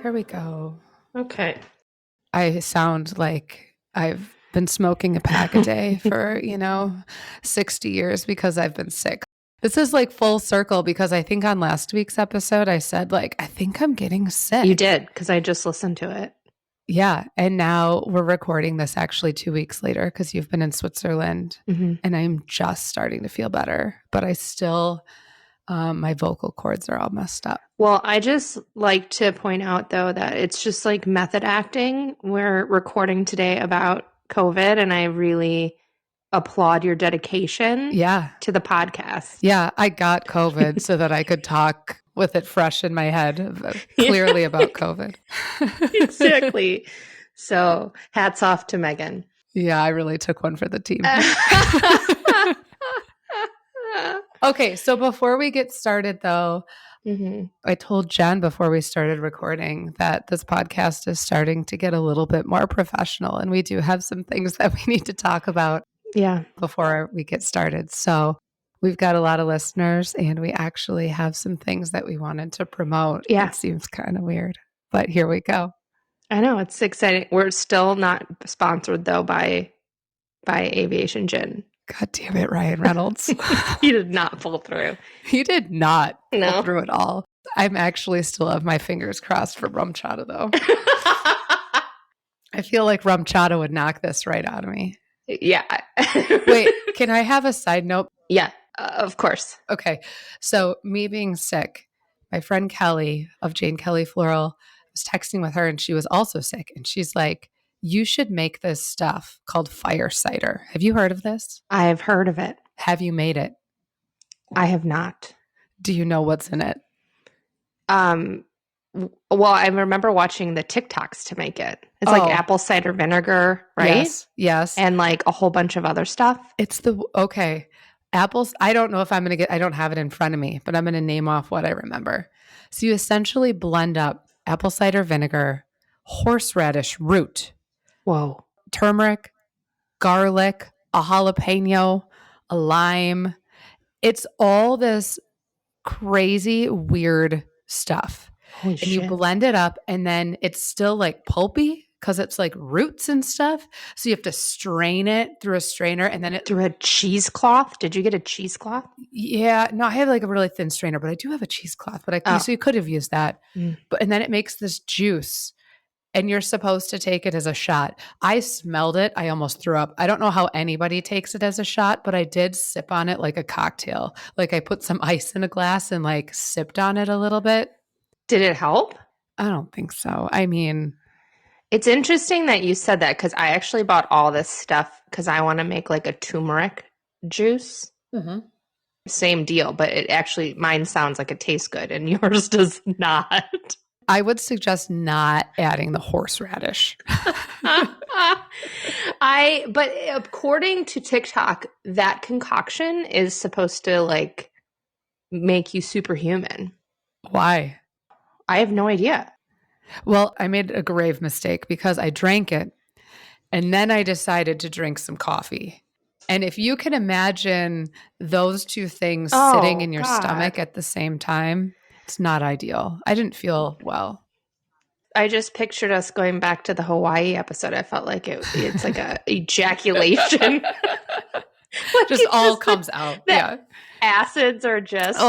There we go. Okay. I sound like I've been smoking a pack a day for, 60 years because I've been sick. This is like full circle because I think on last week's episode, I said I think I'm getting sick. You did, because I just listened to it. Yeah. And now we're recording this actually 2 weeks later because you've been in Switzerland and I'm just starting to feel better, but I still, my vocal cords are all messed up. Well, I just like to point out, though, that it's just like method acting. We're recording today about COVID, and I really applaud your dedication to the podcast. Yeah, I got COVID so that I could talk with it fresh in my head, clearly about COVID. Exactly. So hats off to Megan. Yeah, I really took one for the team. Okay, so before we get started, though, I told Jen before we started recording that this podcast is starting to get a little bit more professional, and we do have some things that we need to talk about before we get started. So we've got a lot of listeners, and we actually have some things that we wanted to promote. Yeah. It seems kind of weird, but here we go. I know, it's exciting. We're still not sponsored, though, by Aviation Gin. God damn it, Ryan Reynolds. He did not pull through. He did not pull through at all. I'm actually still have my fingers crossed for rum chata, though. I feel like rum chata would knock this right out of me. Yeah. Wait, can I have a side note? Yeah, of course. Okay. So me being sick, my friend Kelly of Jane Kelly Floral, I was texting with her and she was also sick. And she's like, you should make this stuff called fire cider. Have you heard of this? I have heard of it. Have you made it? I have not. Do you know what's in it? Well, I remember watching the TikToks to make it. It's like apple cider vinegar, right? Yes. And like a whole bunch of other stuff. Apples. I don't know if I'm going to I don't have it in front of me, but I'm going to name off what I remember. So you essentially blend up apple cider vinegar, horseradish root, turmeric, garlic, a jalapeno, a lime. It's all this crazy, weird stuff. Holy shit. You blend it up and then it's still like pulpy because it's like roots and stuff. So you have to strain it through a strainer and then through a cheesecloth. Did you get a cheesecloth? Yeah. No, I have like a really thin strainer, but I do have a cheesecloth, so you could have used that. And then it makes this juice. And you're supposed to take it as a shot. I smelled it. I almost threw up. I don't know how anybody takes it as a shot, but I did sip on it like a cocktail. Like I put some ice in a glass and like sipped on it a little bit. Did it help? I don't think so. I mean, it's interesting that you said that because I actually bought all this stuff because I want to make like a turmeric juice. Same deal, but mine sounds like it tastes good and yours does not. I would suggest not adding the horseradish. But according to TikTok, that concoction is supposed to like make you superhuman. Why? I have no idea. Well, I made a grave mistake because I drank it and then I decided to drink some coffee. And if you can imagine those two things sitting in your stomach at the same time, it's not ideal. I didn't feel well. I just pictured us going back to the Hawaii episode. I felt like it's like a ejaculation. Just all comes out. Yeah. Acids are just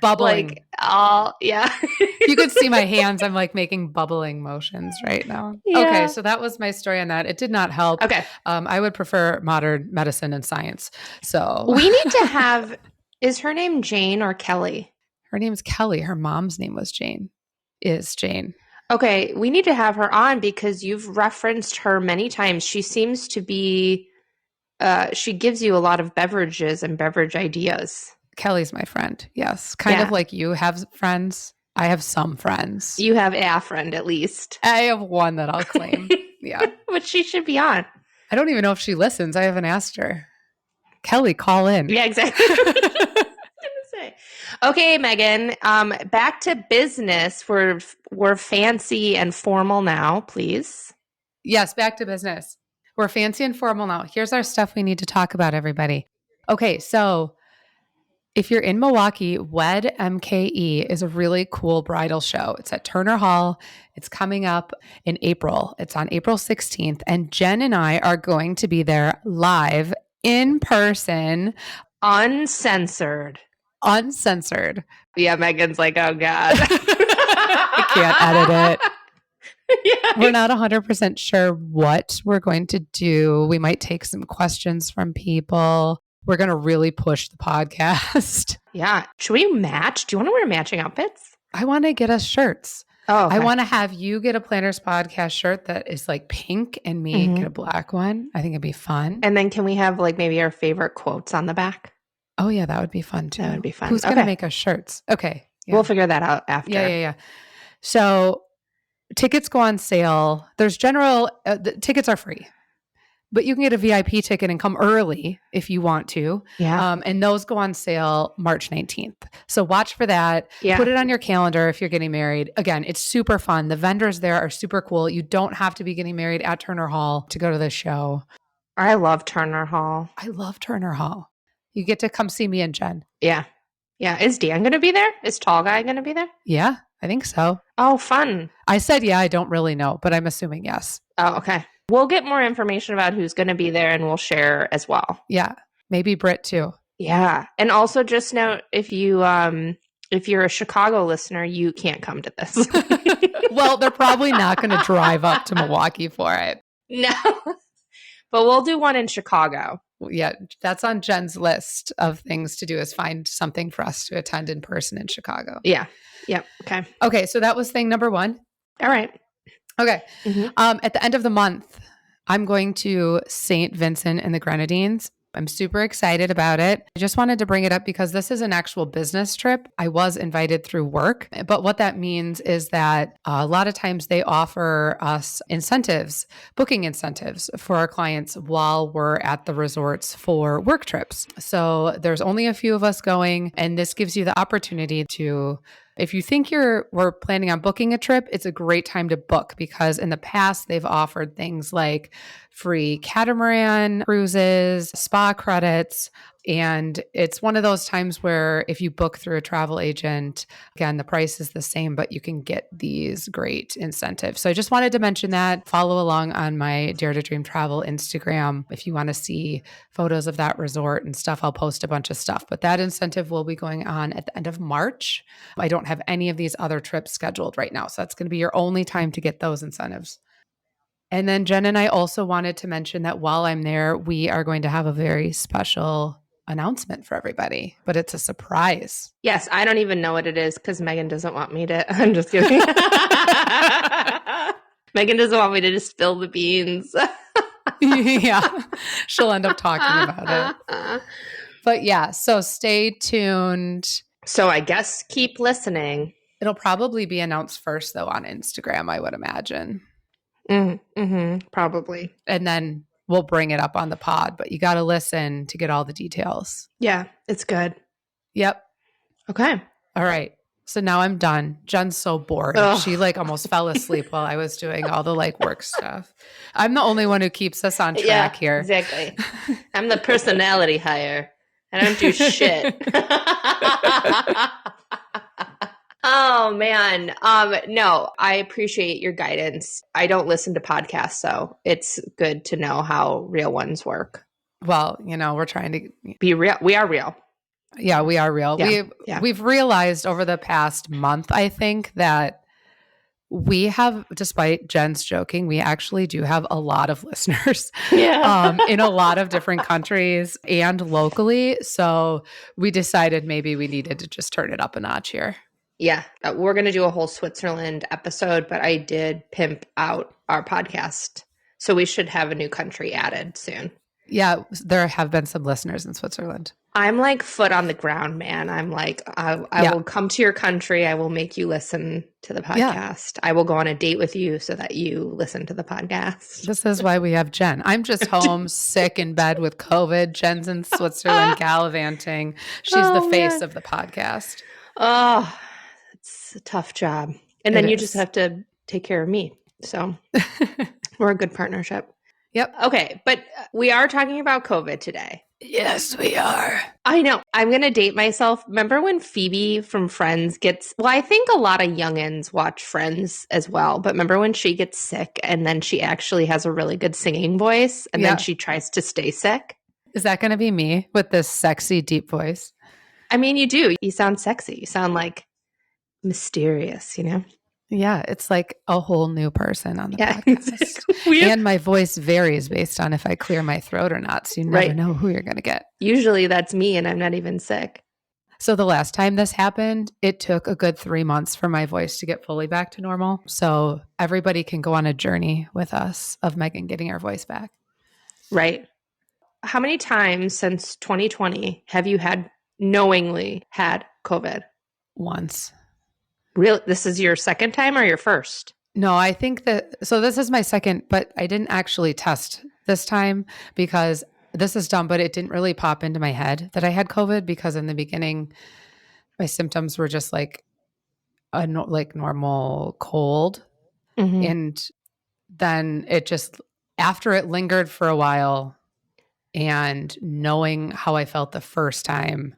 bubbling. Like all You could see my hands. I'm like making bubbling motions right now. Yeah. Okay, so that was my story on that. It did not help. Okay. I would prefer modern medicine and science. So we need to have is her name Jane or Kelly? Her name is Kelly. Her mom's name was Jane. Is Jane. Okay, we need to have her on because you've referenced her many times. She seems to be, she gives you a lot of beverages and beverage ideas. Kelly's my friend. Yes. Kind of like you have friends. I have some friends. You have a friend at least. I have one that I'll claim. Yeah. But she should be on. I don't even know if she listens. I haven't asked her. Kelly, call in. Yeah, exactly. Okay, Megan, back to business. We're fancy and formal now, please. Yes, back to business. We're fancy and formal now. Here's our stuff we need to talk about, everybody. Okay, so If you're in Milwaukee, Wed MKE is a really cool bridal show. It's at Turner Hall. It's coming up in April. It's on April 16th. And Jen and I are going to be there live in person. Uncensored. Yeah, Megan's like, oh God. I can't edit it. Yeah. We're not 100% sure what we're going to do. We might take some questions from people. We're going to really push the podcast. Yeah. Should we match? Do you want to wear matching outfits? I want to get us shirts. Oh, okay. I want to have you get a Planners Podcast shirt that is like pink and me get a black one. I think it'd be fun. And then can we have like maybe our favorite quotes on the back? Oh, yeah. That would be fun too. That would be fun. Who's going to make us shirts? Okay. Yeah. We'll figure that out after. Yeah. So tickets go on sale. There's the tickets are free. But you can get a VIP ticket and come early if you want to. Yeah. And those go on sale March 19th. So watch for that. Yeah. Put it on your calendar if you're getting married. Again, it's super fun. The vendors there are super cool. You don't have to be getting married at Turner Hall to go to this show. I love Turner Hall. You get to come see me and Jen. Yeah. Yeah. Is Dan going to be there? Is Tall Guy going to be there? Yeah, I think so. Oh, fun. I said, yeah, I don't really know, but I'm assuming yes. Oh, okay. We'll get more information about who's going to be there and we'll share as well. Yeah. Maybe Britt too. Yeah. And also just note if you're a Chicago listener, you can't come to this. Well, they're probably not going to drive up to Milwaukee for it. No. But we'll do one in Chicago. Yeah, that's on Jen's list of things to do is find something for us to attend in person in Chicago. Yeah. Yep. Okay. Okay. So that was thing number one. All right. Okay. At the end of the month, I'm going to St. Vincent and the Grenadines. I'm super excited about it. I just wanted to bring it up because this is an actual business trip. I was invited through work, but what that means is that a lot of times they offer us incentives, booking incentives for our clients while we're at the resorts for work trips. So there's only a few of us going, and this gives you the opportunity to, if you think we're planning on booking a trip, it's a great time to book because in the past they've offered things like free catamaran cruises, spa credits, and it's one of those times where if you book through a travel agent, again, the price is the same, but you can get these great incentives. So I just wanted to mention that. Follow along on my Dare to Dream Travel Instagram if you want to see photos of that resort and stuff. I'll post a bunch of stuff, but that incentive will be going on at the end of March. I don't have any of these other trips scheduled right now, so that's going to be your only time to get those incentives. And then Jen and I also wanted to mention that while I'm there, we are going to have a very special announcement for everybody, but it's a surprise. Yes, I don't even know what it is because Megan doesn't want me to. I'm just kidding. Megan doesn't want me to just spill the beans. Yeah, she'll end up talking about it. But yeah, so stay tuned. So I guess keep listening. It'll probably be announced first, though, on Instagram, I would imagine. Probably. And then we'll bring it up on the pod, but you got to listen to get all the details. Yeah, it's good. Yep. Okay. All right. So now I'm done. Jen's so bored. Ugh. She almost fell asleep while I was doing all the work stuff. I'm the only one who keeps us on track here. Exactly. I'm the personality hire. I don't do shit. Oh, man. No, I appreciate your guidance. I don't listen to podcasts, so it's good to know how real ones work. Well, we're trying to be real. We are real. Yeah, we are real. Yeah. We've realized over the past month, I think, that we have, despite Jen's joking, we actually do have a lot of listeners in a lot of different countries and locally. So we decided maybe we needed to just turn it up a notch here. Yeah, we're going to do a whole Switzerland episode, but I did pimp out our podcast. So we should have a new country added soon. Yeah, there have been some listeners in Switzerland. I'm foot on the ground, man. I'm I will come to your country. I will make you listen to the podcast. Yeah. I will go on a date with you so that you listen to the podcast. This is why we have Jen. I'm just home sick in bed with COVID. Jen's in Switzerland gallivanting. She's the face of the podcast. Oh, it's a tough job. And then you just have to take care of me. So we're a good partnership. Yep. Okay. But we are talking about COVID today. Yes, we are. I know. I'm going to date myself. Remember when Phoebe from Friends well, I think a lot of youngins watch Friends as well, but remember when she gets sick and then she actually has a really good singing voice and then she tries to stay sick? Is that going to be me with this sexy, deep voice? I mean, you do. You sound sexy. You sound like mysterious, you know? Yeah, it's like a whole new person on the podcast. Exactly. And my voice varies based on if I clear my throat or not. So you never know who you're going to get. Usually that's me and I'm not even sick. So the last time this happened, it took a good 3 months for my voice to get fully back to normal. So everybody can go on a journey with us of Megan getting her voice back. Right. How many times since 2020 have you knowingly had COVID? Once. Really? This is your second time or your first? No, I think so this is my second, but I didn't actually test this time because this is dumb, but it didn't really pop into my head that I had COVID because in the beginning, my symptoms were just like a normal cold. Mm-hmm. And then it just, after it lingered for a while and knowing how I felt the first time,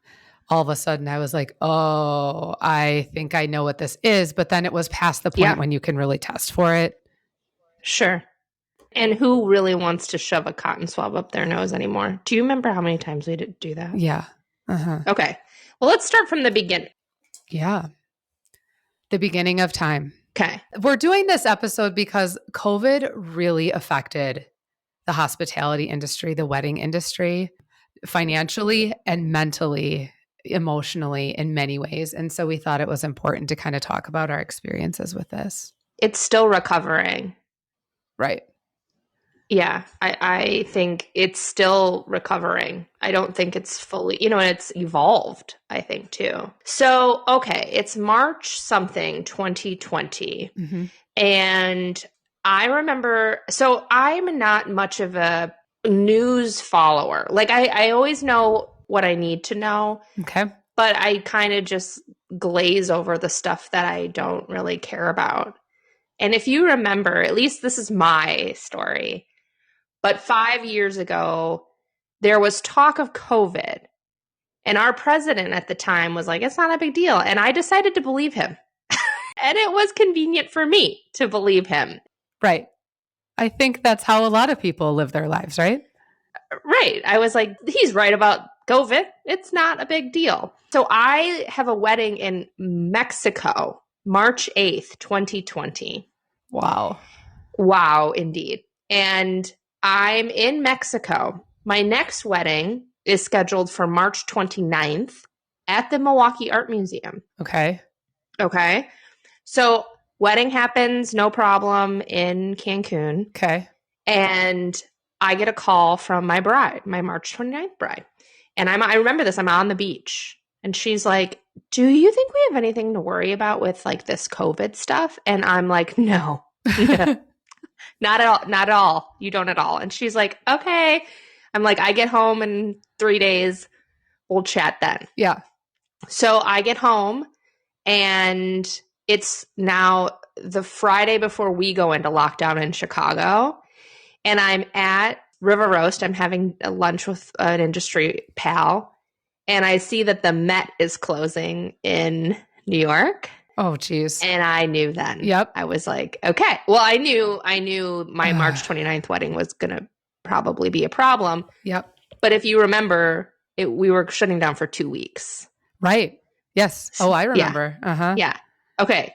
all of a sudden I was like, oh, I think I know what this is. But then it was past the point when you can really test for it. Sure. And who really wants to shove a cotton swab up their nose anymore? Do you remember how many times we did do that? Yeah. Uh-huh. Okay. Well, let's start from the beginning. Yeah. The beginning of time. Okay. We're doing this episode because COVID really affected the hospitality industry, the wedding industry, financially and mentally, emotionally in many ways. And so we thought it was important to kind of talk about our experiences with this. It's still recovering. Right. Yeah, I think it's still recovering. I don't think it's fully, it's evolved, I think, too. So, okay, it's March something, 2020. Mm-hmm. And I remember, so I'm not much of a news follower. Like, I always know what I need to know. Okay. But I kind of just glaze over the stuff that I don't really care about. And if you remember, at least this is my story, but 5 years ago, there was talk of COVID. And our president at the time was like, it's not a big deal. And I decided to believe him. And it was convenient for me to believe him. Right. I think that's how a lot of people live their lives, right? Right. I was like, he's right about COVID. It's not a big deal. So I have a wedding in Mexico, March 8th, 2020. Wow. Wow, indeed. And I'm in Mexico. My next wedding is scheduled for March 29th at the Milwaukee Art Museum. Okay. Okay. So wedding happens, no problem, in Cancun. Okay. And I get a call from my bride, my March 29th bride. And I remember this, I'm on the beach. And she's like, do you think we have anything to worry about with like this COVID stuff? And I'm like, no. Not at all. Not at all. You don't at all. And she's like, okay. I'm like, I get home in 3 days. We'll chat then. Yeah. So I get home and it's now the Friday before we go into lockdown in Chicago. And I'm at River Roast. I'm having a lunch with an industry pal. And I see that the Met is closing in New York. Oh, geez. And I knew then. Yep. I was like, okay. Well, I knew my March 29th wedding was going to probably be a problem. Yep. But if you remember, we were shutting down for 2 weeks. Right. Yes. Oh, I remember. Yeah. Uh-huh. Yeah. Okay.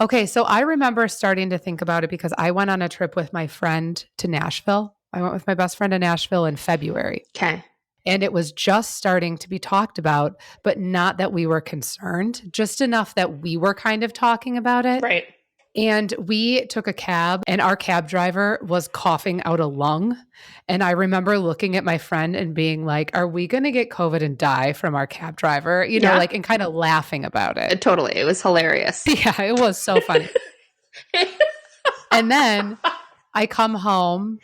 Okay. So I remember starting to think about it because I went on a trip with my friend to Nashville. I went with my best friend to Nashville in February. Okay. And it was just starting to be talked about, but not that we were concerned, just enough that we were kind of talking about it. Right. And we took a cab and our cab driver was coughing out a lung. And I remember looking at my friend and being like, are we going to get COVID and die from our cab driver? You know, like, and kind of laughing about it. Totally. It was hilarious. Yeah, it was so funny. And then I come home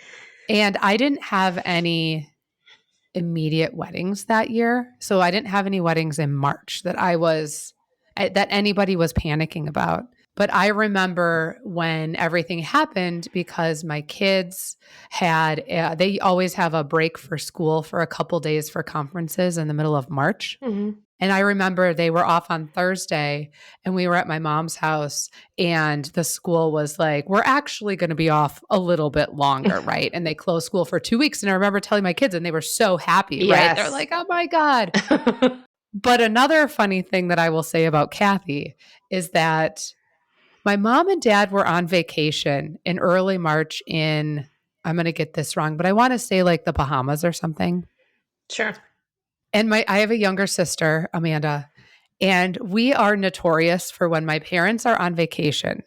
and I didn't have any immediate weddings that year. So I didn't have any weddings in March that anybody was panicking about. But I remember when everything happened because my kids had, they always have a break for school for a couple days for conferences in the middle of March. Mm-hmm. And I remember they were off on Thursday and we were at my mom's house and the school was like, we're actually going to be off a little bit longer, right? And they closed school for 2 weeks. And I remember telling my kids and they were so happy, right? They're like, oh my God. But another funny thing that I will say about Kathy is that my mom and dad were on vacation in early March in, I'm going to get this wrong, but I want to say like the Bahamas or something. Sure. And I have a younger sister, Amanda, and we are notorious for when my parents are on vacation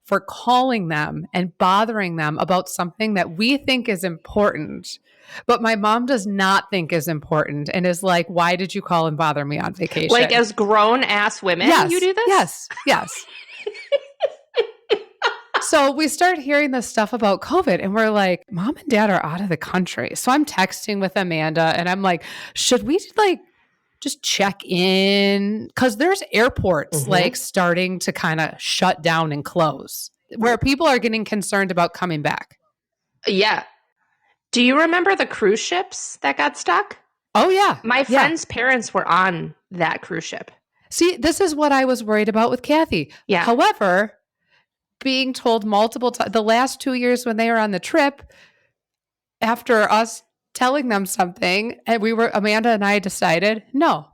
for calling them and bothering them about something that we think is important, but my mom does not think is important and is like, why did you call and bother me on vacation? Like as grown ass women, yes, you do this? Yes. So we start hearing this stuff about COVID and we're like, mom and dad are out of the country. So I'm texting with Amanda and I'm like, should we like just check in? Because there's airports like starting to kind of shut down and close where people are getting concerned about coming back. Yeah. Do you remember the cruise ships that got stuck? Oh, yeah. My friend's parents were on that cruise ship. See, this is what I was worried about with Kathy. Yeah. However, being told multiple times, the last 2 years when they were on the trip, after us telling them something, and Amanda and I decided, no,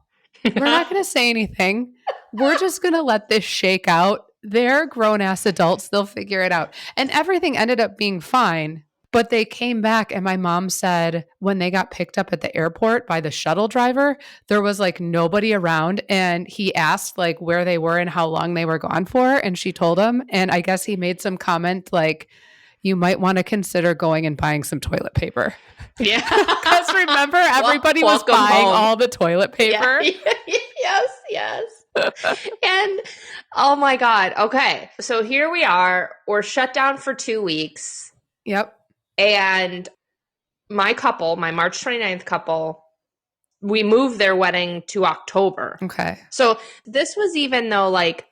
we're not going to say anything. We're just going to let this shake out. They're grown-ass adults. They'll figure it out. And everything ended up being fine. But they came back and my mom said when they got picked up at the airport by the shuttle driver, there was like nobody around. And he asked like where they were and how long they were gone for. And she told him. And I guess he made some comment like, you might want to consider going and buying some toilet paper. Yeah. Because remember, everybody was buying all the toilet paper. Yeah. Yes. And oh my God. Okay. So here we are. We're shut down for 2 weeks. Yep. And my couple, my March 29th couple, we moved their wedding to October. Okay. So this was even though like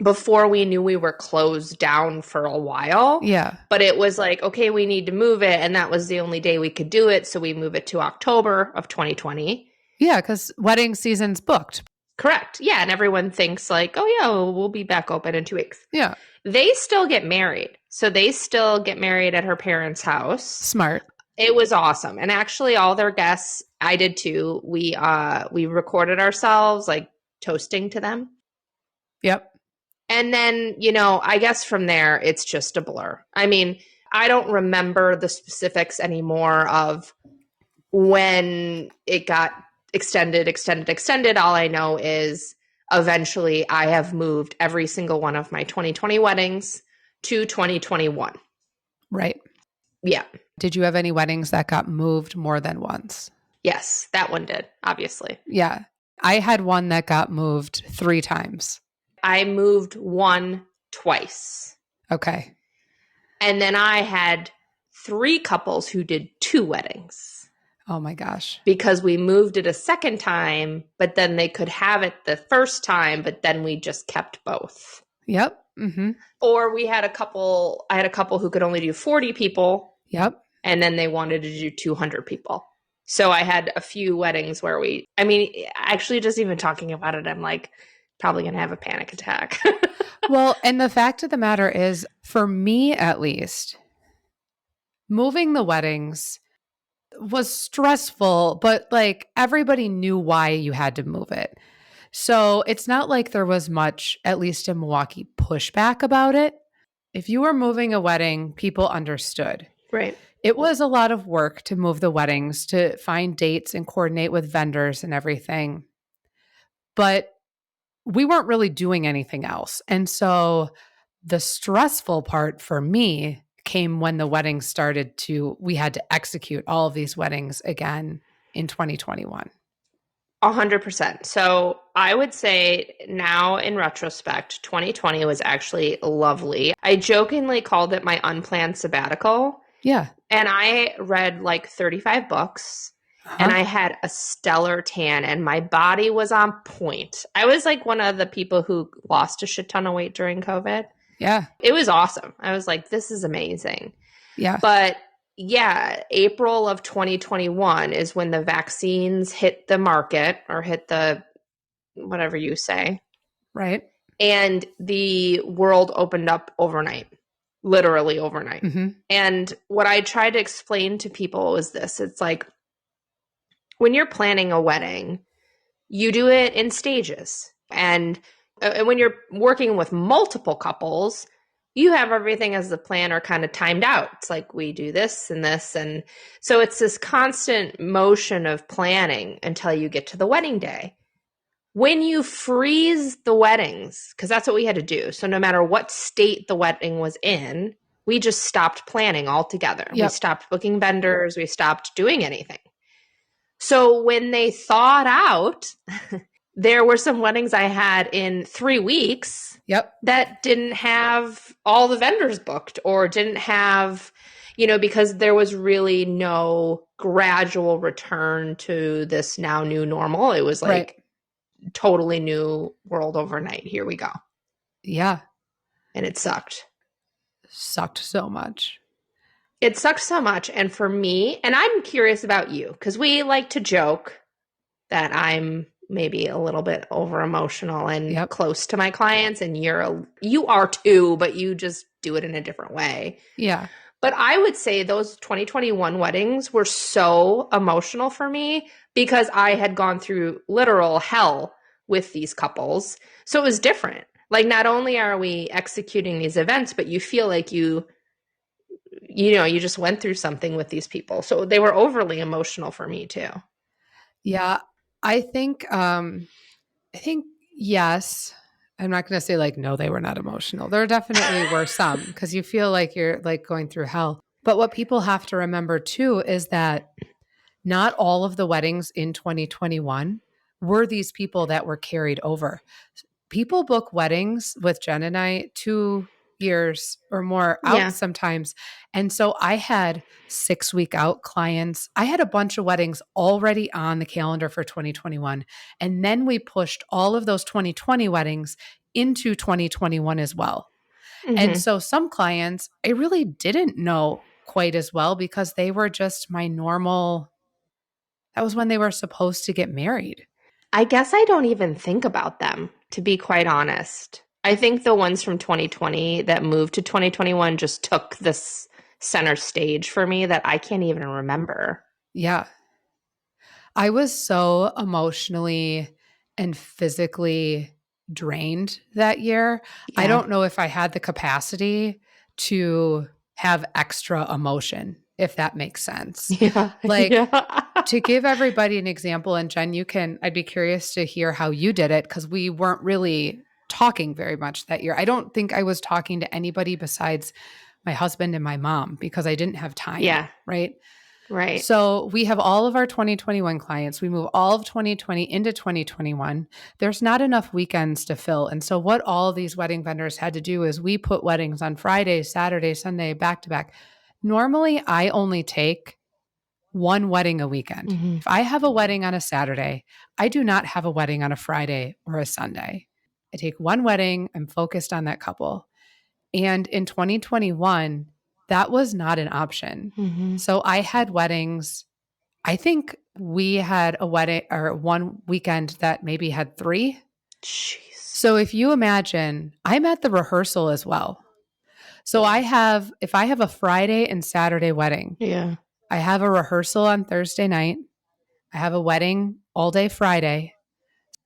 before we knew we were closed down for a while. Yeah. But it was like, okay, we need to move it. And that was the only day we could do it. So we move it to October of 2020. Yeah, because wedding season's booked. Correct. Yeah. And everyone thinks like, oh yeah, we'll be back open in 2 weeks. Yeah. They still get married. So they still get married at her parents' house. Smart. It was awesome. And actually all their guests, I did too. We recorded ourselves like toasting to them. Yep. And then, I guess from there, it's just a blur. I mean, I don't remember the specifics anymore of when it got extended. All I know is eventually I have moved every single one of my 2020 weddings to 2021. Right. Yeah. Did you have any weddings that got moved more than once? Yes, that one did, obviously. Yeah. I had one that got moved 3 times. I moved one twice. Okay. And then I had 3 couples who did 2 weddings. Oh my gosh. Because we moved it a second time, but then they could have it the first time, but then we just kept both. Yep. Mm-hmm. Or I had a couple who could only do 40 people. Yep. And then they wanted to do 200 people. So I had a few weddings where actually just even talking about it, I'm like, probably going to have a panic attack. Well, and the fact of the matter is, for me at least, moving the weddings was stressful, but like everybody knew why you had to move it. So it's not like there was much, at least in Milwaukee, pushback about it. If you were moving a wedding, people understood. Right. It was a lot of work to move the weddings, to find dates and coordinate with vendors and everything. But we weren't really doing anything else. And so the stressful part for me came when the wedding we had to execute all of these weddings again in 2021. 100%. So I would say now in retrospect, 2020 was actually lovely. I jokingly called it my unplanned sabbatical. Yeah. And I read like 35 books. and I had a stellar tan and my body was on point. I was like one of the people who lost a shit ton of weight during COVID. Yeah. It was awesome. I was like, this is amazing. Yeah. But yeah, April of 2021 is when the vaccines hit the market or hit the whatever you say. Right. And the world opened up overnight, literally overnight. Mm-hmm. And what I try to explain to people is this. It's like when you're planning a wedding, you do it in stages. And when you're working with multiple couples, you have everything as the planner kind of timed out. It's like we do this and this. And so it's this constant motion of planning until you get to the wedding day. When you freeze the weddings, because that's what we had to do. So no matter what state the wedding was in, we just stopped planning altogether. Yep. We stopped booking vendors. We stopped doing anything. So when they thawed out, there were some weddings I had in 3 weeks that didn't have all the vendors booked or didn't have, because there was really no gradual return to this now new normal. It was like totally new world overnight. Here we go. Yeah. And it sucked. Sucked so much. It sucked so much. And for me, and I'm curious about you, because we like to joke that I'm maybe a little bit over emotional and close to my clients, and you are too, but you just do it in a different way. Yeah. But I would say those 2021 weddings were so emotional for me because I had gone through literal hell with these couples. So it was different. Like, not only are we executing these events, but you feel like you just went through something with these people. So they were overly emotional for me too. Yeah. I think yes. I'm not going to say like, no, they were not emotional. There definitely were some, because you feel like you're like going through hell. But what people have to remember too is that not all of the weddings in 2021 were these people that were carried over. People book weddings with Jen and I 2 years or more out sometimes. And so I had 6-week out clients. I had a bunch of weddings already on the calendar for 2021. And then we pushed all of those 2020 weddings into 2021 as well. Mm-hmm. And so some clients I really didn't know quite as well because they were just my normal. That was when they were supposed to get married. I guess I don't even think about them, to be quite honest. I think the ones from 2020 that moved to 2021 just took this center stage for me that I can't even remember. Yeah. I was so emotionally and physically drained that year. Yeah. I don't know if I had the capacity to have extra emotion, if that makes sense. Yeah. Like, to give everybody an example, and Jen, I'd be curious to hear how you did it, because we weren't really talking very much that year. I don't think I was talking to anybody besides my husband and my mom because I didn't have time. Yeah. Right. Right. So we have all of our 2021 clients. We move all of 2020 into 2021. There's not enough weekends to fill. And so what all these wedding vendors had to do is we put weddings on Friday, Saturday, Sunday, back to back. Normally, I only take one wedding a weekend. Mm-hmm. If I have a wedding on a Saturday, I do not have a wedding on a Friday or a Sunday. I take one wedding. I'm focused on that couple. And in 2021, that was not an option. Mm-hmm. So I had weddings. I think we had a wedding or one weekend that maybe had 3. Jeez. So if you imagine, I'm at the rehearsal as well. So if I have a Friday and Saturday wedding, I have a rehearsal on Thursday night. I have a wedding all day Friday.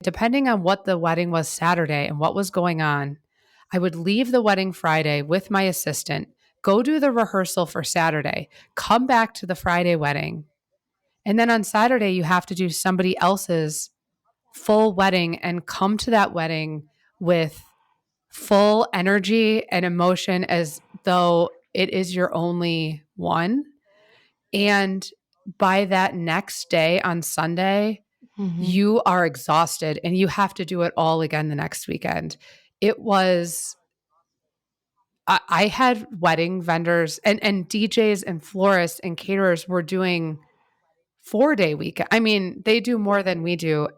Depending on what the wedding was Saturday and what was going on, I would leave the wedding Friday with my assistant, go do the rehearsal for Saturday, come back to the Friday wedding. And then on Saturday, you have to do somebody else's full wedding and come to that wedding with full energy and emotion as though it is your only one. And by that next day on Sunday, mm-hmm. you are exhausted and you have to do it all again the next weekend. It was, I had wedding vendors and DJs and florists and caterers were doing 4-day weekend. I mean, they do more than we do.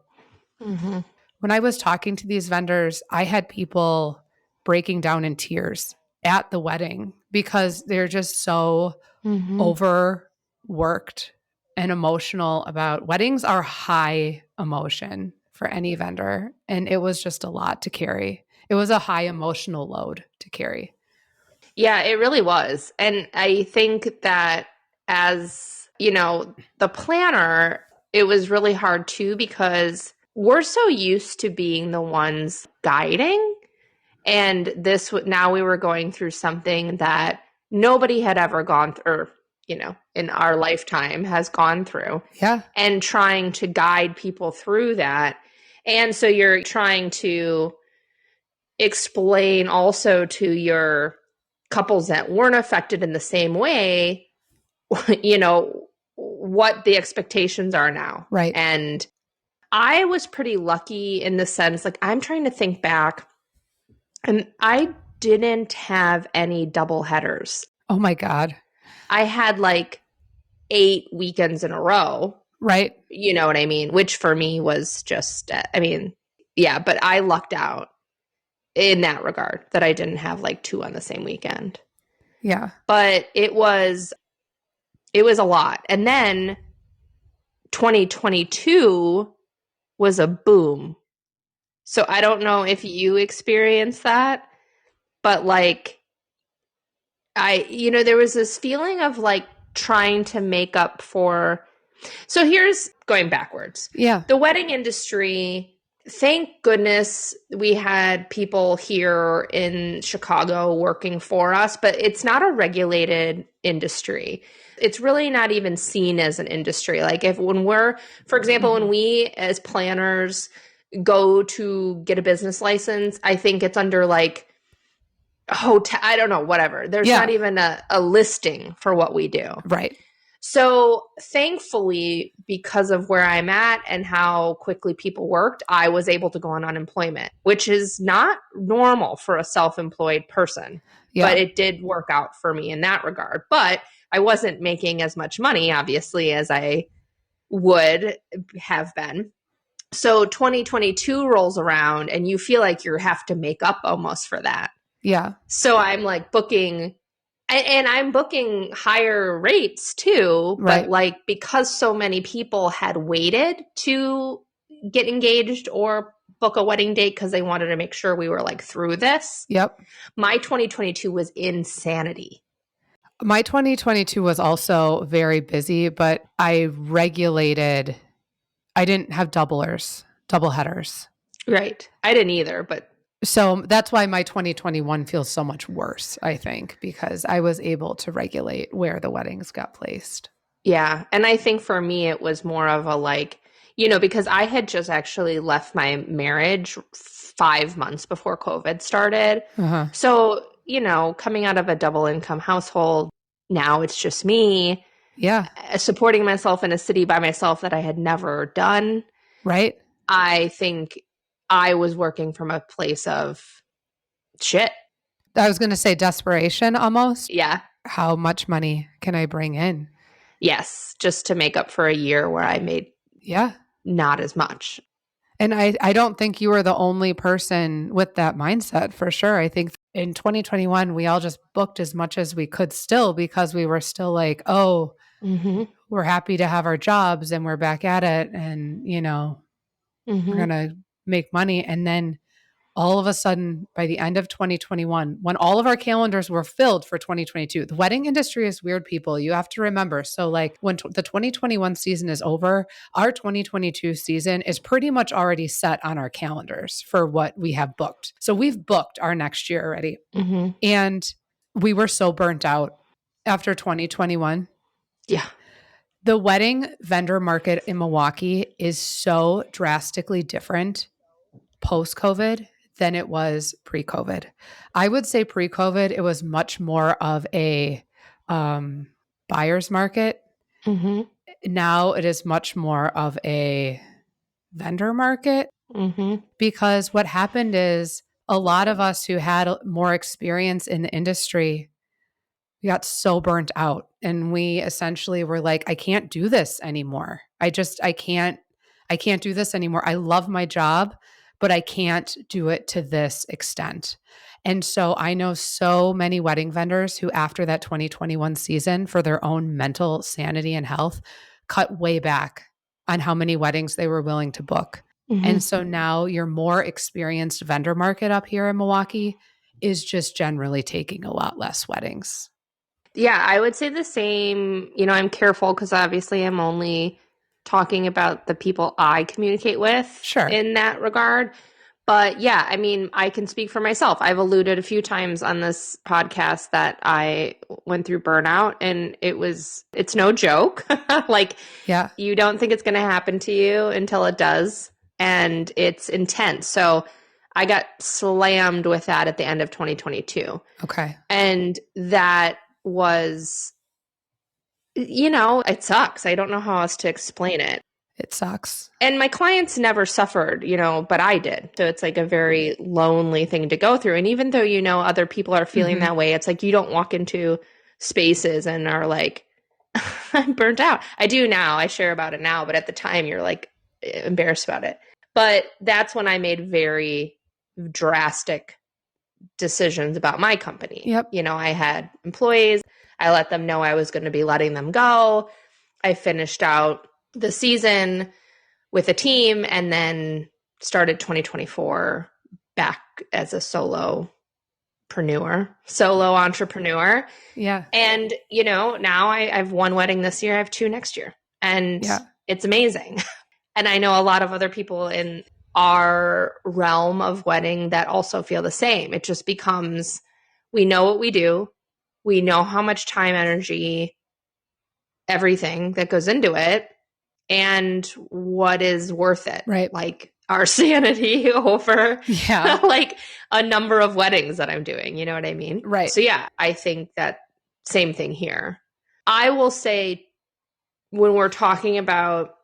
Mm-hmm. When I was talking to these vendors, I had people breaking down in tears at the wedding because they're just so overworked and emotional about weddings are high emotion for any vendor. And it was just a lot to carry. It was a high emotional load to carry. Yeah, it really was. And I think that as, the planner, it was really hard too because we're so used to being the ones guiding. And now we were going through something that nobody had ever gone through, or, in our lifetime has gone through. Yeah. And trying to guide people through that. And so you're trying to explain also to your couples that weren't affected in the same way, what the expectations are now. Right. And I was pretty lucky in the sense, like, I'm trying to think back, and I didn't have any double headers. Oh my God. I had like 8 weekends in a row. Right. You know what I mean? Which for me was just, yeah, but I lucked out in that regard that I didn't have like 2 on the same weekend. Yeah. But it was a lot. And then 2022 was a boom. So I don't know if you experienced that, but like there was this feeling of like trying to make up for. So here's going backwards. Yeah. The wedding industry, thank goodness we had people here in Chicago working for us, but it's not a regulated industry. It's really not even seen as an industry. Like for example, when we as planners go to get a business license, I think it's under like hotel, I don't know, whatever. There's not even a listing for what we do. Right. So thankfully, because of where I'm at and how quickly people worked, I was able to go on unemployment, which is not normal for a self-employed person. Yeah. But it did work out for me in that regard. But I wasn't making as much money, obviously, as I would have been. So 2022 rolls around and you feel like you have to make up almost for that. Yeah. So I'm like booking, and I'm booking higher rates too, but like because so many people had waited to get engaged or book a wedding date because they wanted to make sure we were like through this. Yep. My 2022 was insanity. My 2022 was also very busy, but I didn't have double headers. Right. I didn't either, but. So that's why my 2021 feels so much worse, I think, because I was able to regulate where the weddings got placed. Yeah. And I think for me, it was more of a like, because I had just actually left my marriage 5 months before COVID started. Uh-huh. So, coming out of a double income household, now it's just me. Yeah. Supporting myself in a city by myself that I had never done. Right. I think I was working from a place of shit. I was going to say desperation almost. Yeah. How much money can I bring in? Yes. Just to make up for a year where I made not as much. And I don't think you were the only person with that mindset for sure. I think in 2021, we all just booked as much as we could still because we were still like, oh, we're happy to have our jobs and we're back at it. And, we're going to make money. And then all of a sudden, by the end of 2021, when all of our calendars were filled for 2022, the wedding industry is weird, people. You have to remember. So like when the 2021 season is over, our 2022 season is pretty much already set on our calendars for what we have booked. So we've booked our next year already. And we were so burnt out after 2021. Yeah. The wedding vendor market in Milwaukee is so drastically different post-COVID than it was pre-COVID. I would say pre-COVID, it was much more of a buyer's market. Now it is much more of a vendor market because what happened is a lot of us who had more experience in the industry, We got so burnt out, and we essentially were like, I can't do this anymore. I can't do this anymore. I love my job, but I can't do it to this extent. And so I know so many wedding vendors who, after that 2021 season, for their own mental sanity and health, cut way back on how many weddings they were willing to book. Mm-hmm. And so now your more experienced vendor market up here in Milwaukee is just generally taking a lot less weddings. Yeah, I would say the same. I'm careful because obviously I'm only talking about the people I communicate with Sure. in that regard. But yeah, I mean, I can speak for myself. I've alluded a few times on this podcast that I went through burnout, and it's no joke. Like, yeah, you don't think it's going to happen to you until it does. And it's intense. So I got slammed with that at the end of 2022. Okay. And that was, it sucks. I don't know how else to explain it. It sucks. And my clients never suffered, but I did. So it's like a very lonely thing to go through. And even though, other people are feeling that way, it's like you don't walk into spaces and are like, I'm burnt out. I do now. I share about it now. But at the time, you're like embarrassed about it. But that's when I made very drastic decisions about my company. Yep. I had employees. I let them know I was going to be letting them go. I finished out the season with a team and then started 2024 back as a solo entrepreneur. Yeah. And, now I've one wedding this year. I have two next year. And it's amazing. And I know a lot of other people in our realm of wedding that also feel the same. It just becomes, we know what we do. We know how much time, energy, everything that goes into it, and what is worth it. Right. Like our sanity over yeah. like a number of weddings that I'm doing. You know what I mean? Right. So yeah, I think that same thing here. I will say, when we're talking about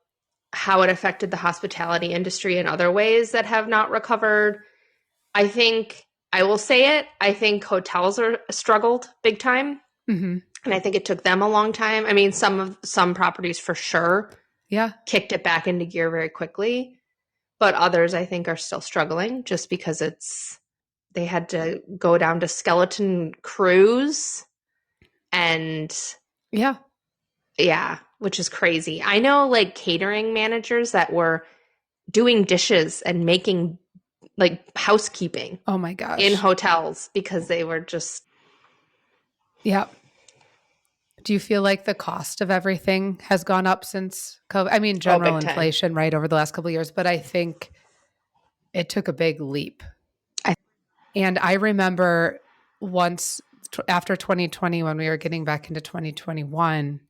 how it affected the hospitality industry in other ways that have not recovered, I think I will say it. I think hotels are struggled big time. Mm-hmm. And I think it took them a long time. I mean, some properties for sure kicked it back into gear very quickly. But others, I think, are still struggling just because they had to go down to skeleton crews and yeah, which is crazy. I know like catering managers that were doing dishes and making like housekeeping. Oh my gosh. In hotels because they were just. Yeah. Do you feel like the cost of everything has gone up since COVID? I mean, general inflation, right, over the last couple of years, but I think it took a big leap. And I remember once after 2020, when we were getting back into 2021,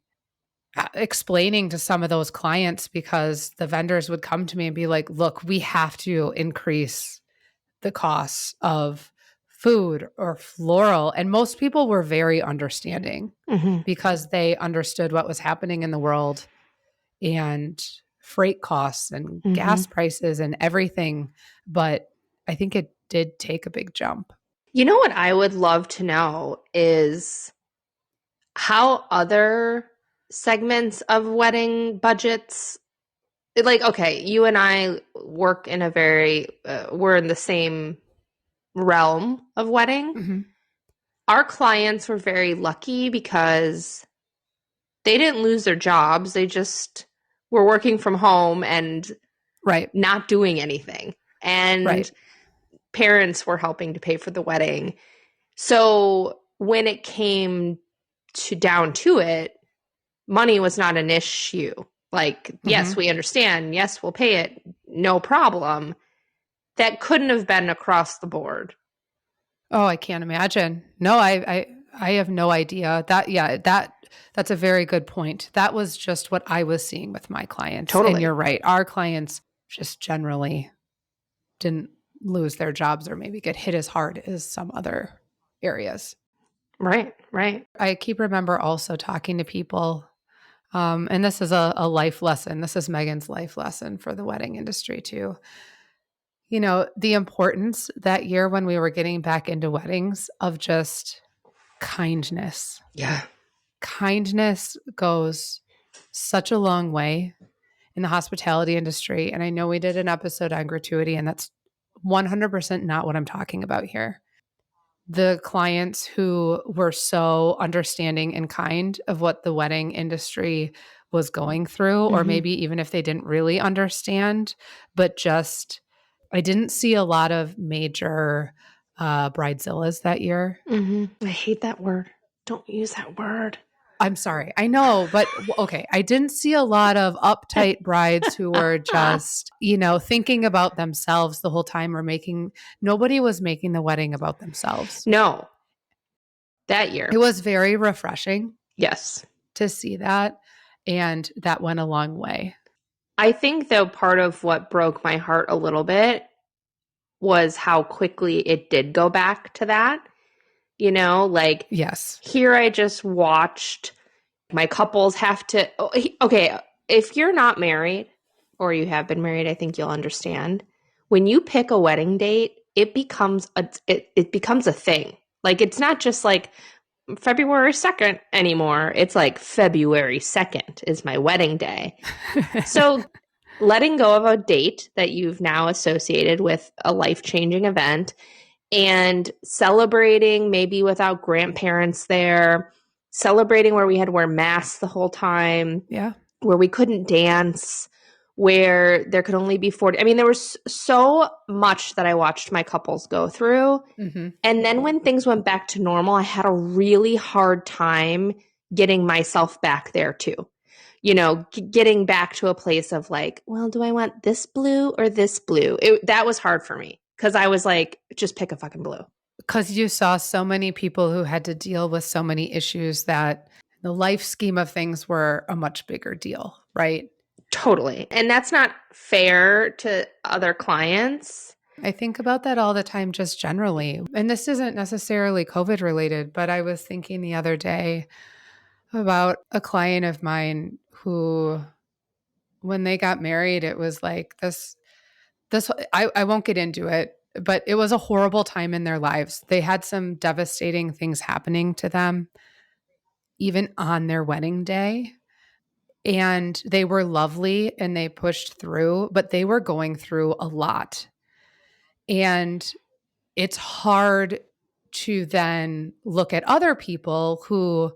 explaining to some of those clients, because the vendors would come to me and be like, look, we have to increase the costs of food or floral. And most people were very understanding because they understood what was happening in the world and freight costs and gas prices and everything. But I think it did take a big jump. You know what I would love to know is how other segments of wedding budgets, like, okay, you and I work in a we're in the same realm of wedding. Our clients were very lucky because they didn't lose their jobs. They just were working from home and not doing anything. And parents were helping to pay for the wedding. So when it came down to it, money was not an issue. Like, yes, we understand. Yes, we'll pay it. No problem. That couldn't have been across the board. Oh, I can't imagine. No, I have no idea. That's a very good point. That was just what I was seeing with my clients. Totally. And you're right. Our clients just generally didn't lose their jobs or maybe get hit as hard as some other areas. Right. I keep remember also talking to people, and this is a life lesson. This is Megan's life lesson for the wedding industry too. You know, the importance that year when we were getting back into weddings of just kindness. Yeah. Kindness goes such a long way in the hospitality industry. And I know we did an episode on gratuity, and that's 100% not what I'm talking about here. The clients who were so understanding and kind of what the wedding industry was going through, or maybe even if they didn't really understand, but just, I didn't see a lot of major bridezillas that year. I hate that word. Don't use that word. I'm sorry. I know, but okay. I didn't see a lot of uptight brides who were just, thinking about themselves the whole time, or nobody was making the wedding about themselves. No. That year. It was very refreshing. Yes. To see that. And that went a long way. I think, though, part of what broke my heart a little bit was how quickly it did go back to that. Yes. Here I just watched my couples have to, okay, if you're not married or you have been married, I think you'll understand. When you pick a wedding date, it becomes a thing. It's not just February 2nd anymore. It's February 2nd is my wedding day. So letting go of a date that you've now associated with a life-changing event and celebrating maybe without grandparents there, celebrating where we had to wear masks the whole time, where we couldn't dance, where there could only be 40. I mean, there was so much that I watched my couples go through. And then when things went back to normal, I had a really hard time getting myself back there too. Getting back to a place of do I want this blue or this blue? That was hard for me because I was just pick a fucking blue. Because you saw so many people who had to deal with so many issues that the life scheme of things were a much bigger deal, right? Totally. And that's not fair to other clients. I think about that all the time, just generally. And this isn't necessarily COVID related, but I was thinking the other day about a client of mine who, when they got married, it was this, I won't get into it, but it was a horrible time in their lives. They had some devastating things happening to them, even on their wedding day. And they were lovely and they pushed through, but they were going through a lot. And it's hard to then look at other people who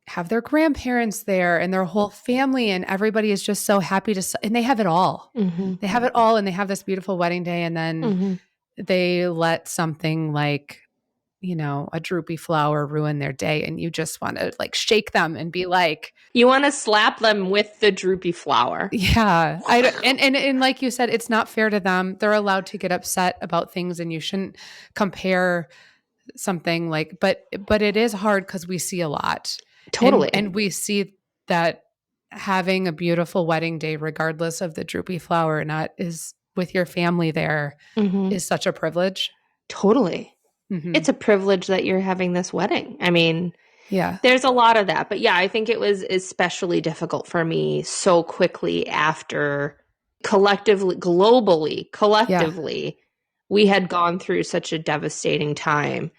have their grandparents there and their whole family, and everybody is just so happy and they have it all. They have it all, and they have this beautiful wedding day, and then they let something a droopy flower ruin their day, and you just want to shake them and be like, you want to slap them with the droopy flower. Yeah. And like you said, it's not fair to them. They're allowed to get upset about things, and you shouldn't compare something but it is hard because we see a lot. Totally. And we see that having a beautiful wedding day, regardless of the droopy flower or not, is with your family there is such a privilege. Totally. It's a privilege that you're having this wedding. I mean, yeah, there's a lot of that. But yeah, I think it was especially difficult for me so quickly after globally, we had gone through such a devastating time.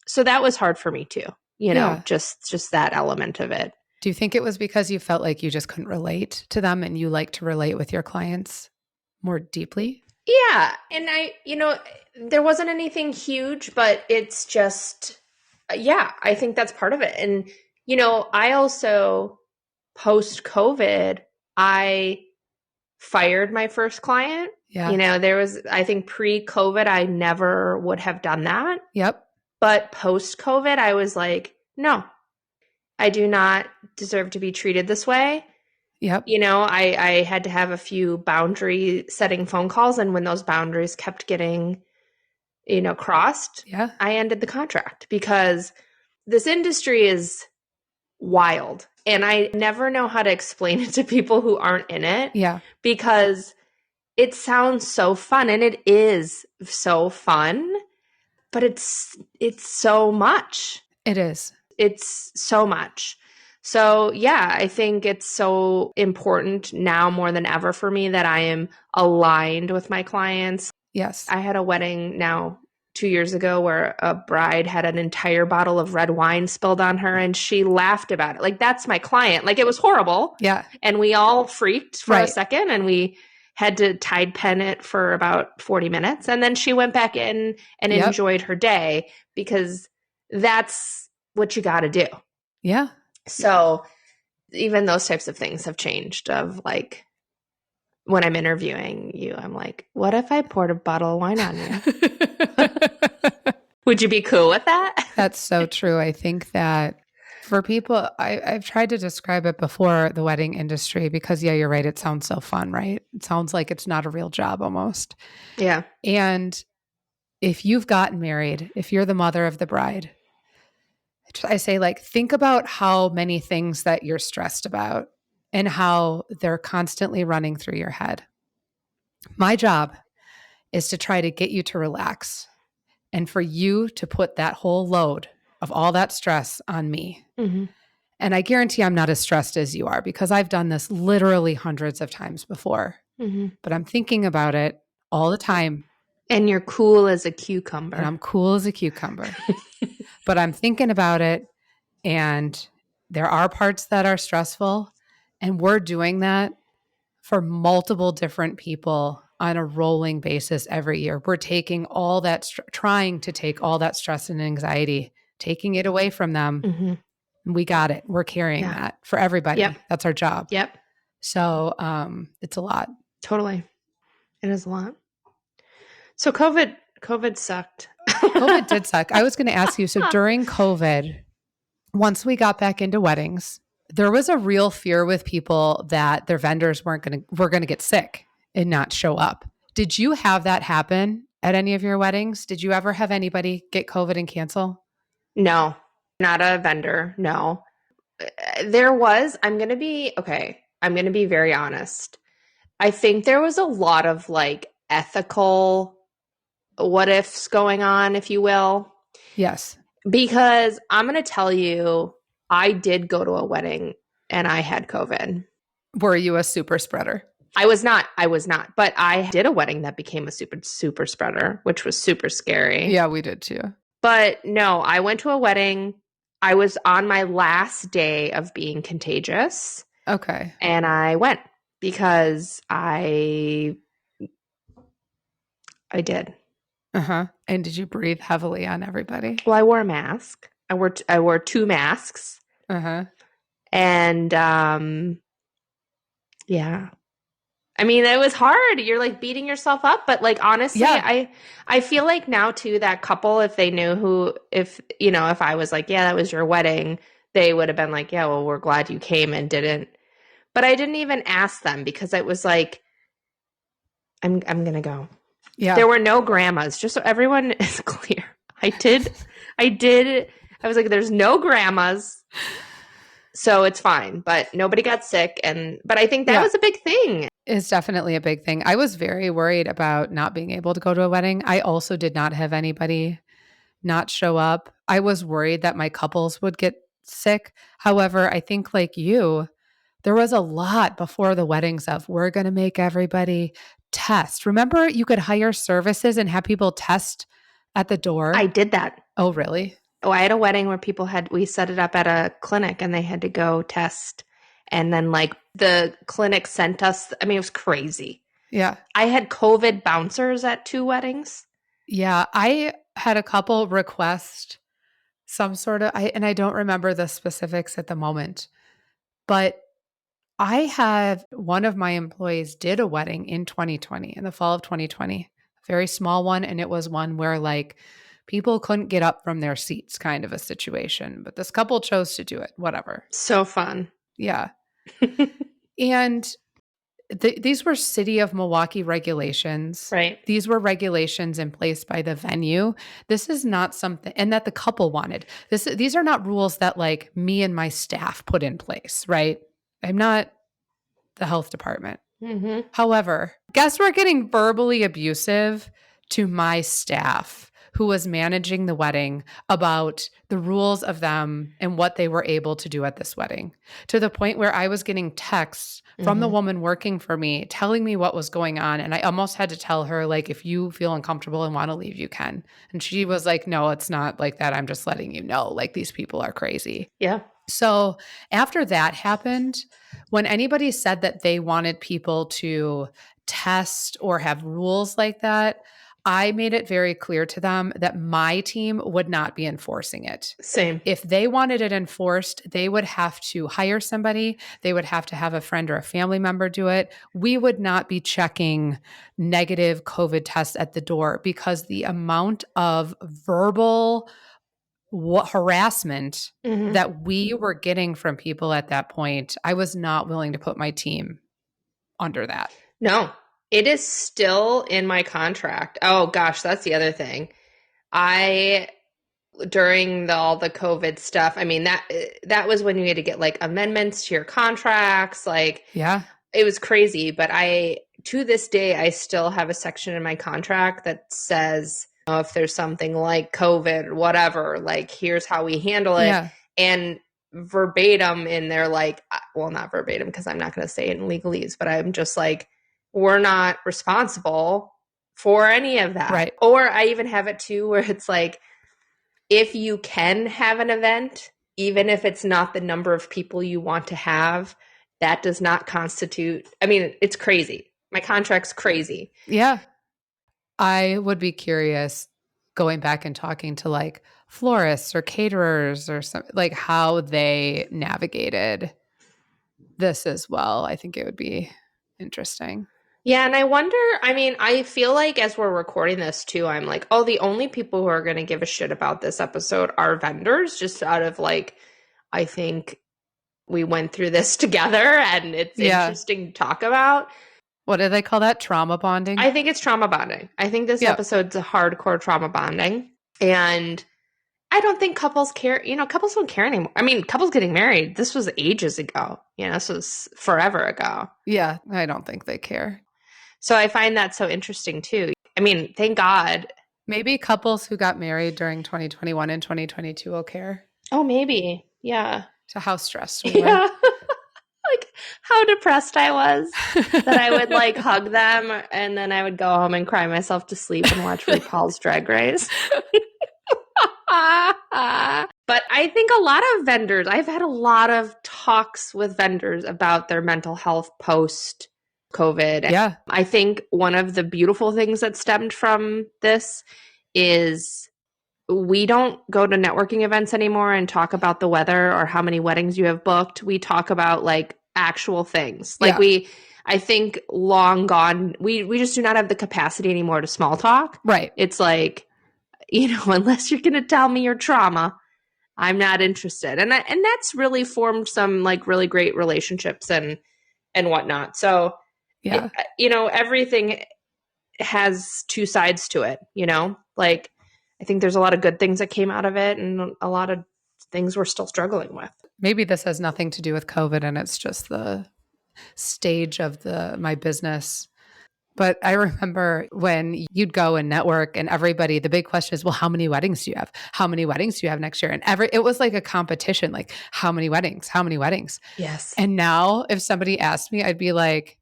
So that was hard for me too, just that element of it. Do you think it was because you felt like you just couldn't relate to them and you like to relate with your clients more deeply? Yeah. And there wasn't anything huge, but it's just, I think that's part of it. And, I also, post-COVID, I fired my first client. Yeah. There was, I think pre-COVID, I never would have done that. Yep. But post-COVID, I was like, no, I do not deserve to be treated this way. Yep. I had to have a few boundary setting phone calls. And when those boundaries kept getting, crossed, I ended the contract because this industry is wild. And I never know how to explain it to people who aren't in it. Yeah. Because it sounds so fun, and it is so fun, but it's so much. It is. It's so much. So yeah, I think it's so important now more than ever for me that I am aligned with my clients. Yes. I had a wedding now 2 years ago where a bride had an entire bottle of red wine spilled on her and she laughed about it. Like, that's my client. Like, it was horrible. Yeah. And we all freaked for Right. a second, and we had to Tide pen it for about 40 minutes. And then she went back in and Yep. enjoyed her day, because that's what you got to do. Yeah. So even those types of things have changed, of like, when I'm interviewing you, I'm like, what if I poured a bottle of wine on you? Would you be cool with that? That's so true. I think that for people, I've tried to describe it before, the wedding industry, because yeah, you're right. It sounds so fun, right? It sounds like it's not a real job almost. Yeah. And if you've gotten married, if you're the mother of the bride, I say, like, think about how many things that you're stressed about and how they're constantly running through your head. My job is to try to get you to relax and for you to put that whole load of all that stress on me. Mm-hmm. And I guarantee I'm not as stressed as you are, because I've done this literally hundreds of times before. Mm-hmm. But I'm thinking about it all the time. And you're cool as a cucumber. And I'm cool as a cucumber. But I'm thinking about it, and there are parts that are stressful, and we're doing that for multiple different people on a rolling basis every year. We're taking all that, trying to take all that stress and anxiety, taking it away from them. Mm-hmm. And we got it. We're carrying that for everybody. Yep. That's our job. Yep. So it's a lot. Totally. It is a lot. So COVID sucked. COVID did suck. I was going to ask you, so during COVID, once we got back into weddings, there was a real fear with people that their vendors were going to get sick and not show up. Did you have that happen at any of your weddings? Did you ever have anybody get COVID and cancel? No, not a vendor. No. There was, I'm going to be very honest. I think there was a lot of like ethical what ifs going on, if you will. Yes. Because I'm going to tell you, I did go to a wedding and I had COVID. Were you a super spreader? I was not. But I did a wedding that became a super spreader, which was super scary. Yeah, we did too. But no, I went to a wedding. I was on my last day of being contagious. Okay. And I went because I did. Uh-huh. And did you breathe heavily on everybody? Well, I wore a mask. I wore 2 masks. Uh-huh. And yeah. I mean, it was hard. You're like beating yourself up, but like honestly, yeah. I feel like now too, that couple, if they knew if I was like, yeah, that was your wedding, they would have been like, yeah, well, we're glad you came and didn't. But I didn't even ask them, because it was like, I'm going to go. Yeah. There were no grandmas, just so everyone is clear. I was like, there's no grandmas, so it's fine. But nobody got sick. But I think that was a big thing. It's definitely a big thing. I was very worried about not being able to go to a wedding. I also did not have anybody not show up. I was worried that my couples would get sick. However, I think like you, there was a lot before the weddings of, we're going to make everybody test. Remember, you could hire services and have people test at the door? I did that. Oh, really? Oh, I had a wedding where we set it up at a clinic and they had to go test. And then like the clinic sent us, I mean, it was crazy. Yeah. I had COVID bouncers at 2 weddings. Yeah. I had a couple request some sort of, and I don't remember the specifics at the moment, but I had one of my employees did a wedding in 2020, in the fall of 2020, a very small one. And it was one where like people couldn't get up from their seats, kind of a situation, but this couple chose to do it, whatever. So fun. Yeah. And these were city of Milwaukee regulations. Right. These were regulations in place by the venue. This is not something, and that the couple wanted. These are not rules that like me and my staff put in place, right? I'm not the health department. Mm-hmm. However, guests were getting verbally abusive to my staff who was managing the wedding about the rules of them and what they were able to do at this wedding, to the point where I was getting texts from the woman working for me telling me what was going on. And I almost had to tell her, like, if you feel uncomfortable and want to leave, you can. And she was like, no, it's not like that. I'm just letting you know, like, these people are crazy. Yeah. So after that happened, when anybody said that they wanted people to test or have rules like that, I made it very clear to them that my team would not be enforcing it. Same. If they wanted it enforced, they would have to hire somebody. They would have to have a friend or a family member do it. We would not be checking negative COVID tests at the door, because the amount of verbal harassment that we were getting from people at that point, I was not willing to put my team under that. No, it is still in my contract. Oh gosh, that's the other thing. During all the COVID stuff, I mean, that was when you had to get like amendments to your contracts. Like, yeah, it was crazy. But to this day, I still have a section in my contract that says, if there's something like COVID or whatever, like, here's how we handle it. Yeah. And verbatim in there, like, well, not verbatim because I'm not going to say it in legalese, but I'm just like, we're not responsible for any of that. Right. Or I even have it too where it's like, if you can have an event, even if it's not the number of people you want to have, that does not constitute, I mean, it's crazy. My contract's crazy. Yeah. I would be curious going back and talking to like florists or caterers or something, like how they navigated this as well. I think it would be interesting. Yeah, and I wonder, I mean, I feel like as we're recording this too, I'm like, oh, the only people who are going to give a shit about this episode are vendors, just out of like, I think we went through this together and it's interesting to talk about. What do they call that? Trauma bonding? I think it's trauma bonding. I think this episode's a hardcore trauma bonding. And I don't think couples care. Couples don't care anymore. I mean, couples getting married, this was ages ago. This was forever ago. Yeah, I don't think they care. So I find that so interesting too. I mean, thank God. Maybe couples who got married during 2021 and 2022 will care. Oh, maybe. Yeah. To how stressed we were. Like how depressed I was that I would like hug them and then I would go home and cry myself to sleep and watch RuPaul's Drag Race. But I think a lot of vendors, I've had a lot of talks with vendors about their mental health post COVID. Yeah. I think one of the beautiful things that stemmed from this is we don't go to networking events anymore and talk about the weather or how many weddings you have booked. We talk about like actual things. Like I think long gone, we just do not have the capacity anymore to small talk. Right. It's like, unless you're going to tell me your trauma, I'm not interested. And that's really formed some like really great relationships and whatnot. So, yeah, everything has two sides to it, like I think there's a lot of good things that came out of it and a lot of things we're still struggling with. Maybe this has nothing to do with COVID and it's just the stage of my business. But I remember when you'd go and network and everybody, the big question is, well, how many weddings do you have? How many weddings do you have next year? And it was like a competition, like how many weddings? How many weddings? Yes. And now if somebody asked me, I'd be like,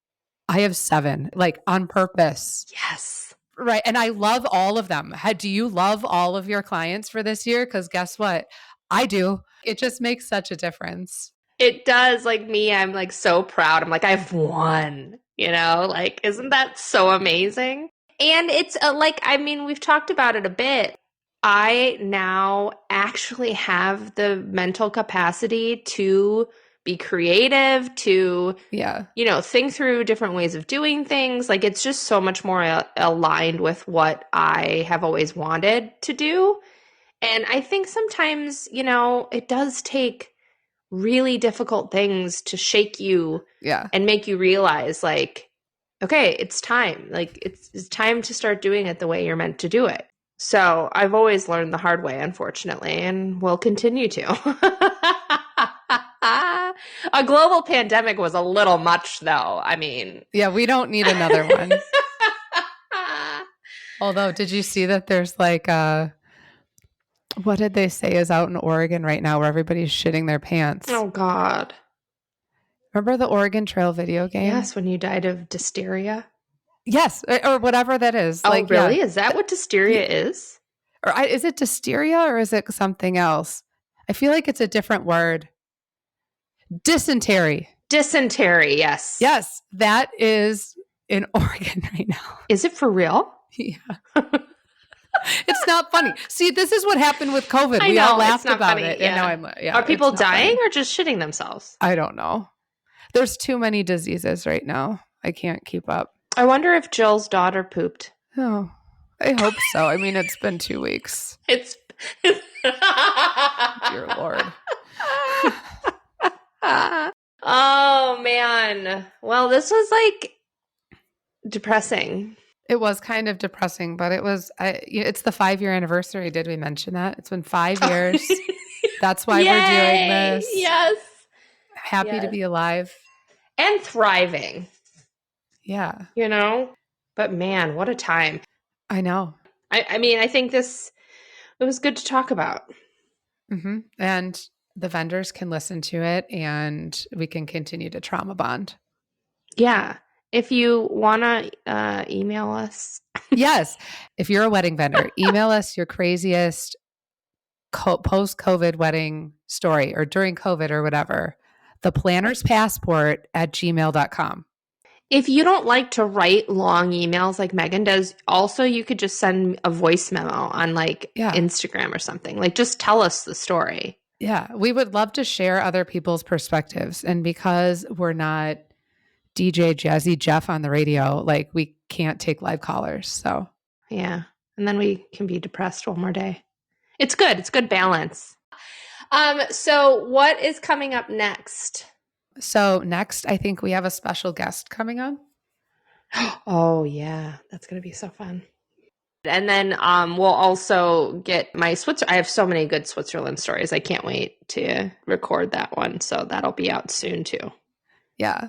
I have 7, like on purpose. Yes. Right. And I love all of them. Do you love all of your clients for this year? Because guess what? I do. It just makes such a difference. It does. Like me, I'm like so proud. I'm like, I've won, like, isn't that so amazing? And it's we've talked about it a bit. I now actually have the mental capacity to be creative, to, think through different ways of doing things. Like, it's just so much more aligned with what I have always wanted to do. And I think sometimes, it does take really difficult things to shake you and make you realize, like, okay, it's time. Like, it's time to start doing it the way you're meant to do it. So I've always learned the hard way, unfortunately, and will continue to. A global pandemic was a little much, though. I mean, yeah, we don't need another one. Although, did you see that there's like what did they say is out in Oregon right now where everybody's shitting their pants? Oh, God. Remember the Oregon Trail video game? Yes, when you died of dysteria. Yes, or whatever that is. Oh, like, really? Yeah. Is that what dysteria is? Or is it dysteria or is it something else? I feel like it's a different word. Dysentery. Dysentery, yes. Yes, that is in Oregon right now. Is it for real? Yeah. It's not funny. See, this is what happened with COVID. We all laughed about funny. It. Yeah. And now Are people dying or just shitting themselves? I don't know. There's too many diseases right now. I can't keep up. I wonder if Jill's daughter pooped. Oh, I hope so. I mean, it's been 2 weeks. It's Dear Lord. Oh, man. Well, this was like depressing. It was kind of depressing, but it was, it's the 5-year anniversary. Did we mention that? It's been 5 years. That's why we're doing this. Yes. Happy to be alive. And thriving. Yeah. You know? But man, what a time. I know. I mean, I think it was good to talk about. Mm-hmm. And the vendors can listen to it and we can continue to trauma bond. Yeah. If you want to email us. Yes. If you're a wedding vendor, email us your craziest post-COVID wedding story or during COVID or whatever. theplannerspassport@gmail.com. If you don't like to write long emails like Megan does, also you could just send a voice memo on Instagram or something. Like just tell us the story. Yeah. We would love to share other people's perspectives. And because we're not DJ Jazzy Jeff on the radio, like we can't take live callers. So yeah. And then we can be depressed one more day. It's good. It's good balance. So what is coming up next? So next, I think we have a special guest coming on. Oh yeah. That's going to be so fun. And then we'll also get my I have so many good Switzerland stories. I can't wait to record that one. So that'll be out soon too. Yeah.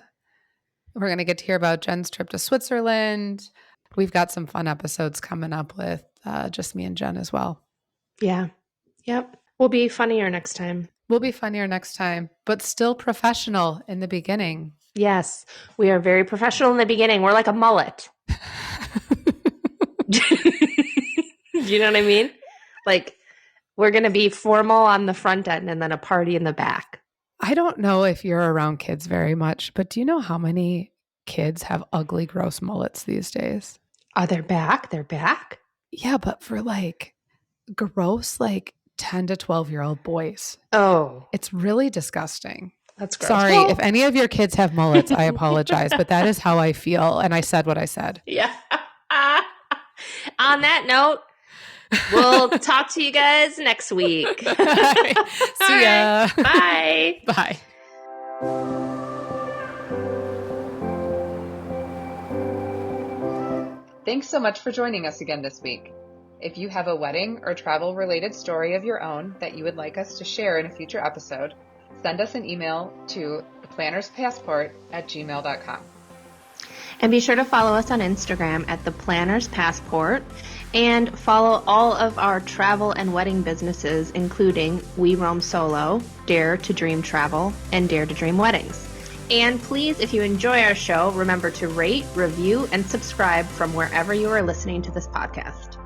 We're going to get to hear about Jen's trip to Switzerland. We've got some fun episodes coming up with just me and Jen as well. Yeah. Yep. We'll be funnier next time. But still professional in the beginning. Yes. We are very professional in the beginning. We're like a mullet. You know what I mean? Like we're going to be formal on the front end and then a party in the back. I don't know if you're around kids very much, but do you know how many kids have ugly, gross mullets these days? Oh, they're back? They're back? Yeah, but for like gross, like 10 to 12-year-old boys. Oh. It's really disgusting. That's gross. Sorry, if any of your kids have mullets, I apologize, but that is how I feel. And I said what I said. Yeah. On that note, we'll talk to you guys next week. Right. See ya. Right. Bye. Bye. Thanks so much for joining us again this week. If you have a wedding or travel-related story of your own that you would like us to share in a future episode, send us an email to theplannerspassport@gmail.com. And be sure to follow us on Instagram at The Planners Passport and follow all of our travel and wedding businesses, including We Roam Solo, Dare to Dream Travel, and Dare to Dream Weddings. And please, if you enjoy our show, remember to rate, review, and subscribe from wherever you are listening to this podcast.